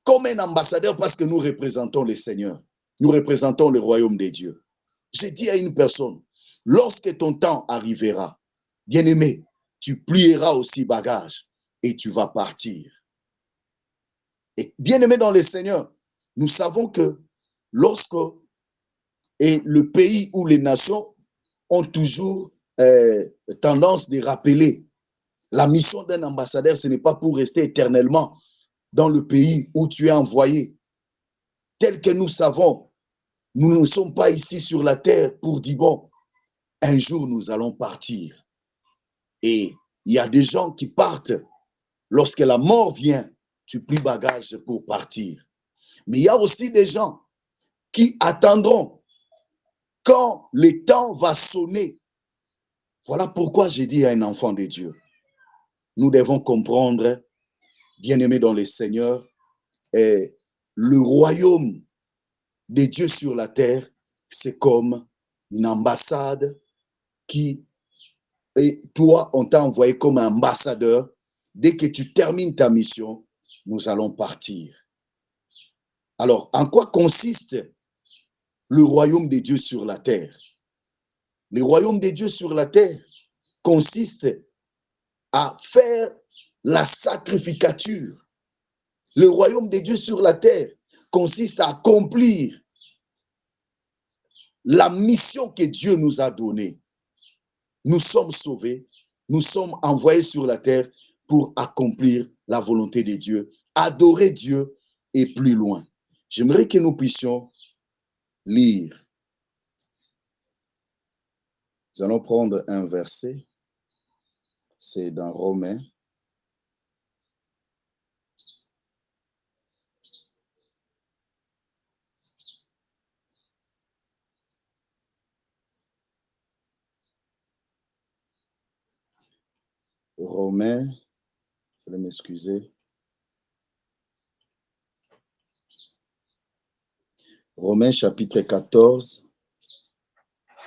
comme un ambassadeur, parce que nous représentons le Seigneur, nous représentons le royaume de Dieu. J'ai dit à une personne, lorsque ton temps arrivera, bien-aimé, tu plieras aussi bagages et tu vas partir. Et bien-aimé dans le Seigneur, nous savons que lorsque le pays ou les nations ont toujours tendance de rappeler la mission d'un ambassadeur, ce n'est pas pour rester éternellement dans le pays où tu es envoyé. Tel que nous savons, nous ne sommes pas ici sur la terre pour dire, bon, un jour nous allons partir. Et il y a des gens qui partent. Lorsque la mort vient, tu plies bagage pour partir. Mais il y a aussi des gens qui attendront quand le temps va sonner. Voilà pourquoi j'ai dit à un enfant de Dieu, nous devons comprendre, bien-aimés dans le Seigneur, le royaume de Dieu sur la terre, c'est comme une ambassade qui, et toi, on t'a envoyé comme un ambassadeur. Dès que tu termines ta mission, nous allons partir. Alors, en quoi consiste le royaume de Dieu sur la terre? Le royaume de Dieu sur la terre consiste à faire la sacrificature. Le royaume de Dieu sur la terre consiste à accomplir la mission que Dieu nous a donnée. Nous sommes sauvés, nous sommes envoyés sur la terre pour accomplir la volonté de Dieu, adorer Dieu et plus loin. J'aimerais que nous puissions lire. Nous allons prendre un verset, c'est dans Romains. Romains, je vais m'excuser. Romains chapitre 14,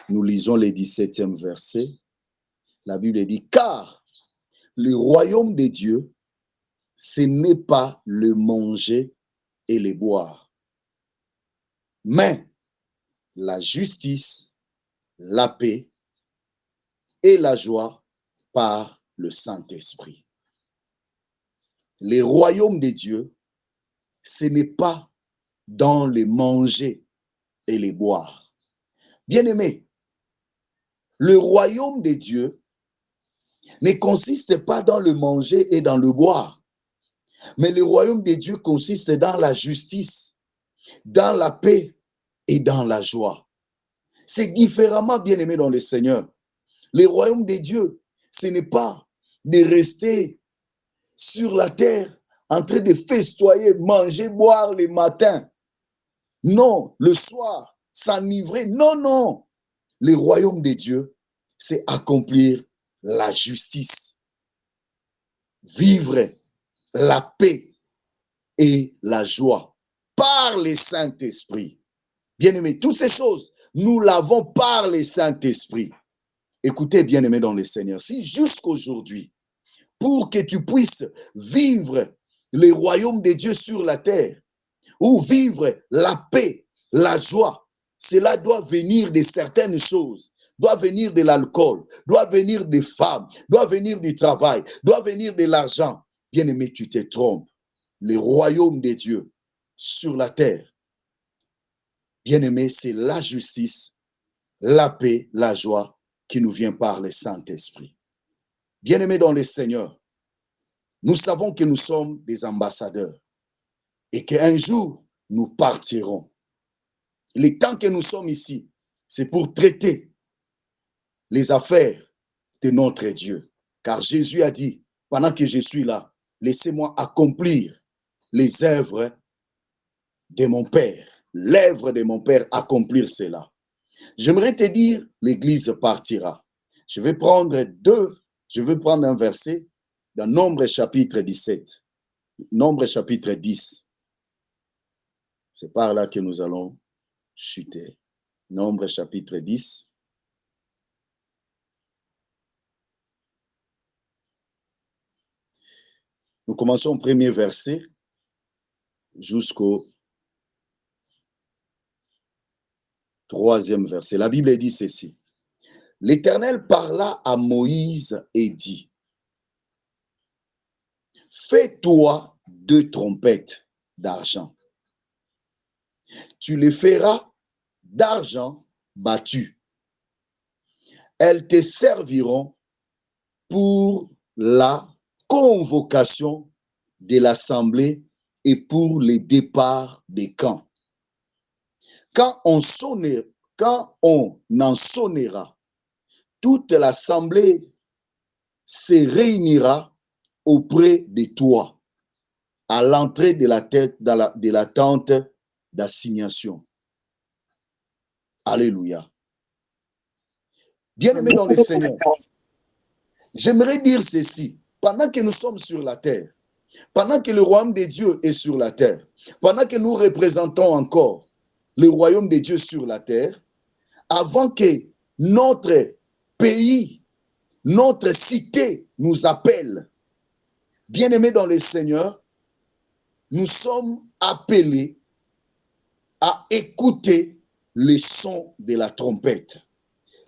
nous lisons le 17e verset. La Bible dit, car le royaume de Dieu, ce n'est pas le manger et le boire, mais la justice, la paix et la joie par le Saint-Esprit. Le royaume de Dieu, ce n'est pas dans le manger et le boire. Bien-aimés, le royaume de Dieu ne consiste pas dans le manger et dans le boire, mais le royaume de Dieu consiste dans la justice, dans la paix et dans la joie. C'est différemment, bien-aimés dans le Seigneur. Le royaume de Dieu, ce n'est pas de rester sur la terre en train de festoyer, manger, boire le matin. Non, le soir, s'enivrer. Non, non. Le royaume de Dieu, c'est accomplir la justice, vivre la paix et la joie par le Saint-Esprit. Bien-aimés, toutes ces choses, nous l'avons par le Saint-Esprit. Écoutez, bien-aimés dans le Seigneur, si jusqu'aujourd'hui, pour que tu puisses vivre le royaume de Dieu sur la terre, ou vivre la paix, la joie, cela doit venir de certaines choses, doit venir de l'alcool, doit venir des femmes, doit venir du travail, doit venir de l'argent. Bien-aimé, tu te trompes. Le royaume de Dieu sur la terre, bien-aimé, c'est la justice, la paix, la joie qui nous vient par le Saint-Esprit. Bien-aimé dans le Seigneur, nous savons que nous sommes des ambassadeurs et qu'un jour, nous partirons. Le temps que nous sommes ici, c'est pour traiter les affaires de notre Dieu. Car Jésus a dit, pendant que je suis là, laissez-moi accomplir les œuvres de mon Père. L'œuvre de mon Père, accomplir cela. J'aimerais te dire, l'Église partira. Je vais prendre un verset dans Nombre chapitre 17. Nombre chapitre 10. C'est par là que nous allons chuter. Nombre chapitre 10. Nous commençons au premier verset jusqu'au 3e verset. La Bible dit ceci. L'Éternel parla à Moïse et dit, fais-toi 2 trompettes d'argent. Tu les feras d'argent battu. Elles te serviront pour la convocation de l'assemblée et pour les départs des camps. Quand on en sonnera, toute l'assemblée se réunira auprès de toi à l'entrée de la tente d'assignation. Alléluia. Bien-aimés dans le Seigneur, j'aimerais dire ceci. Pendant que nous sommes sur la terre, pendant que le royaume de Dieu est sur la terre, pendant que nous représentons encore le royaume de Dieu sur la terre, avant que notre pays, notre cité nous appelle, bien-aimés dans le Seigneur, nous sommes appelés à écouter le son de la trompette.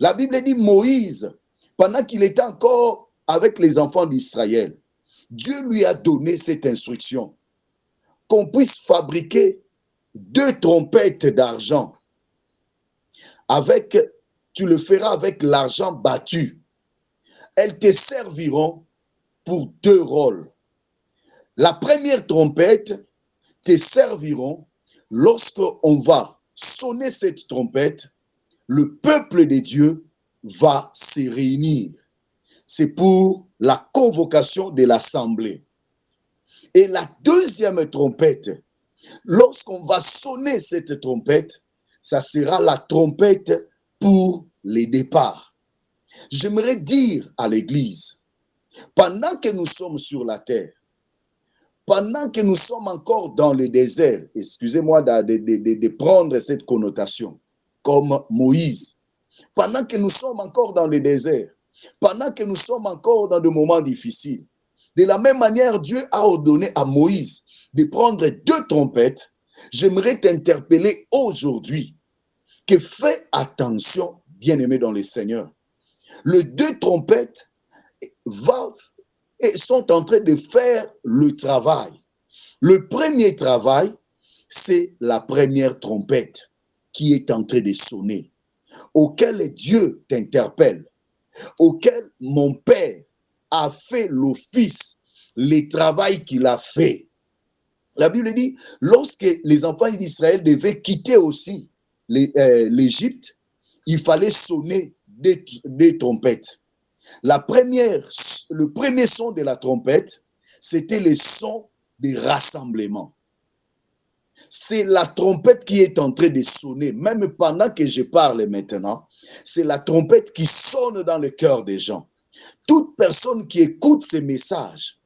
La Bible dit Moïse, pendant qu'il était encore avec les enfants d'Israël, Dieu lui a donné cette instruction, qu'on puisse fabriquer 2 trompettes d'argent. Tu le feras avec l'argent battu. Elles te serviront pour 2 rôles. La première trompette te serviront lorsqu'on va sonner cette trompette, le peuple de Dieu va se réunir. C'est pour la convocation de l'assemblée. Et la deuxième trompette, lorsqu'on va sonner cette trompette, ça sera la trompette pour les départs. J'aimerais dire à l'Église, pendant que nous sommes sur la terre, pendant que nous sommes encore dans le désert, excusez-moi de prendre cette connotation, comme Moïse, pendant que nous sommes encore dans le désert, pendant que nous sommes encore dans des moments difficiles, de la même manière, Dieu a ordonné à Moïse de prendre 2 trompettes. J'aimerais t'interpeller aujourd'hui que fais attention, bien-aimé dans le Seigneur. Les 2 trompettes sont en train de faire le travail. Le premier travail, c'est la première trompette qui est en train de sonner, auquel Dieu t'interpelle, auquel mon Père a fait l'office, le travail qu'il a fait. La Bible dit, lorsque les enfants d'Israël devaient quitter aussi l'Égypte, il fallait sonner des trompettes. Le premier son de la trompette, c'était le son des rassemblements. C'est la trompette qui est en train de sonner, même pendant que je parle maintenant, c'est la trompette qui sonne dans le cœur des gens. Toute personne qui écoute ces messages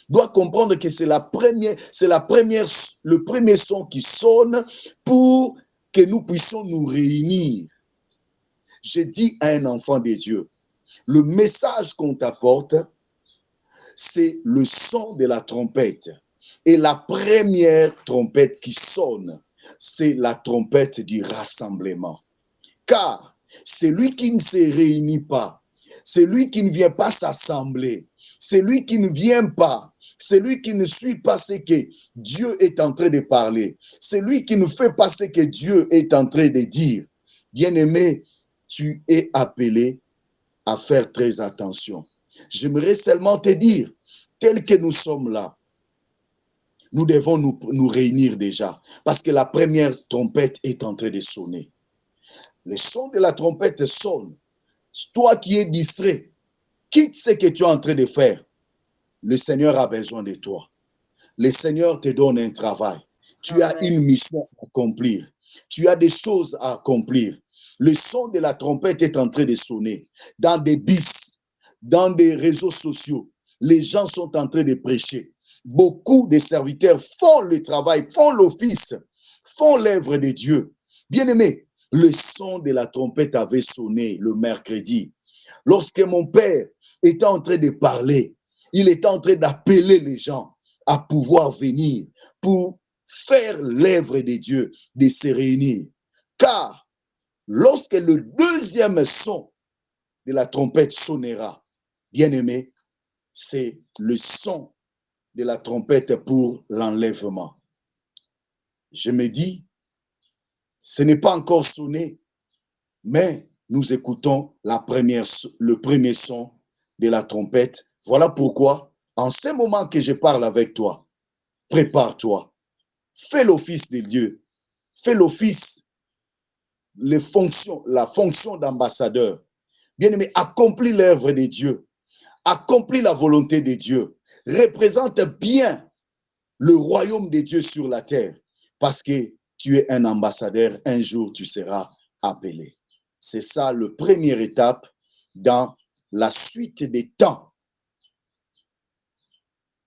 doit comprendre que c'est le premier son qui sonne pour que nous puissions nous réunir. Je dis à un enfant de Dieu, le message qu'on t'apporte, c'est le son de la trompette. Et la première trompette qui sonne, c'est la trompette du rassemblement. Car celui qui ne se réunit pas, celui qui ne vient pas s'assembler, celui qui ne vient pas, celui qui ne suit pas ce que Dieu est en train de parler, celui qui ne fait pas ce que Dieu est en train de dire, bien-aimé, tu es appelé à faire très attention. J'aimerais seulement te dire, tel que nous sommes là, nous devons nous réunir déjà, parce que la première trompette est en train de sonner. Le son de la trompette sonne. Toi qui es distrait, quitte ce que tu es en train de faire. Le Seigneur a besoin de toi. Le Seigneur te donne un travail. Tu as une mission à accomplir. Tu as des choses à accomplir. Le son de la trompette est en train de sonner. Dans des bus, dans des réseaux sociaux, les gens sont en train de prêcher. Beaucoup de serviteurs font le travail, font l'office, font l'œuvre de Dieu. Bien-aimé, le son de la trompette avait sonné le mercredi. Lorsque mon père était en train de parler, il était en train d'appeler les gens à pouvoir venir pour faire l'œuvre de Dieu, de se réunir. Car lorsque le deuxième son de la trompette sonnera, bien-aimé, c'est le son de la trompette pour l'enlèvement. Je me dis, ce n'est pas encore sonné, mais nous écoutons le premier son de la trompette. Voilà pourquoi, en ce moment que je parle avec toi, prépare-toi, fais l'office de Dieu, fais l'office, la fonction d'ambassadeur. Bien-aimé, accomplis l'œuvre de Dieu, accomplis la volonté de Dieu, représente bien le royaume de Dieu sur la terre, parce que tu es un ambassadeur, un jour tu seras appelé. C'est ça la première étape dans la suite des temps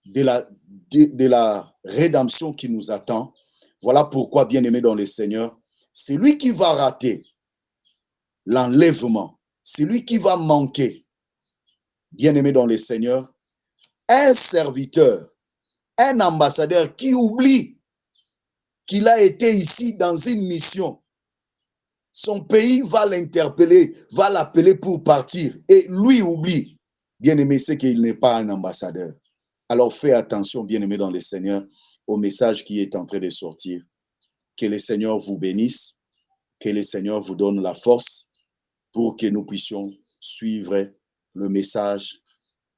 de la rédemption qui nous attend. Voilà pourquoi, bien-aimé dans le Seigneur, c'est lui qui va rater l'enlèvement, c'est lui qui va manquer. Bien-aimé dans le Seigneur, un serviteur, un ambassadeur qui oublie qu'il a été ici dans une mission, son pays va l'interpeller, va l'appeler pour partir, et lui oublie. Bien-aimé, c'est qu'il n'est pas un ambassadeur. Alors fais attention, bien-aimé dans le Seigneur, au message qui est en train de sortir. Que le Seigneur vous bénisse, que le Seigneur vous donne la force pour que nous puissions suivre le message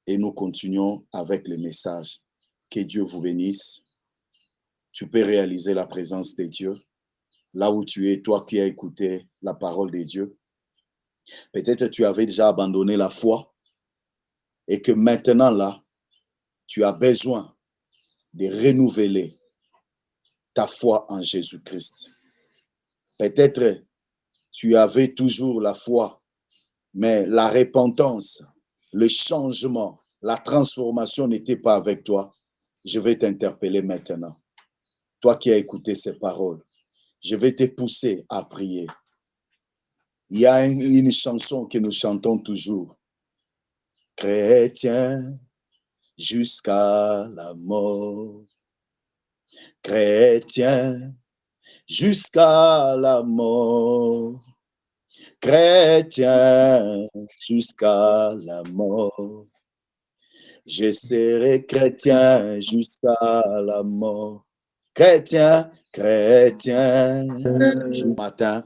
et nous continuons avec le message. Que Dieu vous bénisse. Tu peux réaliser la présence de Dieu là où tu es, toi qui as écouté la parole de Dieu. Peut-être tu avais déjà abandonné la foi et que maintenant là, tu as besoin de renouveler ta foi en Jésus-Christ. Peut-être tu avais toujours la foi, mais la repentance, le changement, la transformation n'était pas avec toi. Je vais t'interpeller maintenant. Toi qui as écouté ces paroles, je vais te pousser à prier. Il y a une chanson que nous chantons toujours. Chrétien jusqu'à la mort. Chrétien jusqu'à la mort. Chrétien jusqu'à la mort. Je serai chrétien jusqu'à la mort. Chrétien, chrétien, ce matin,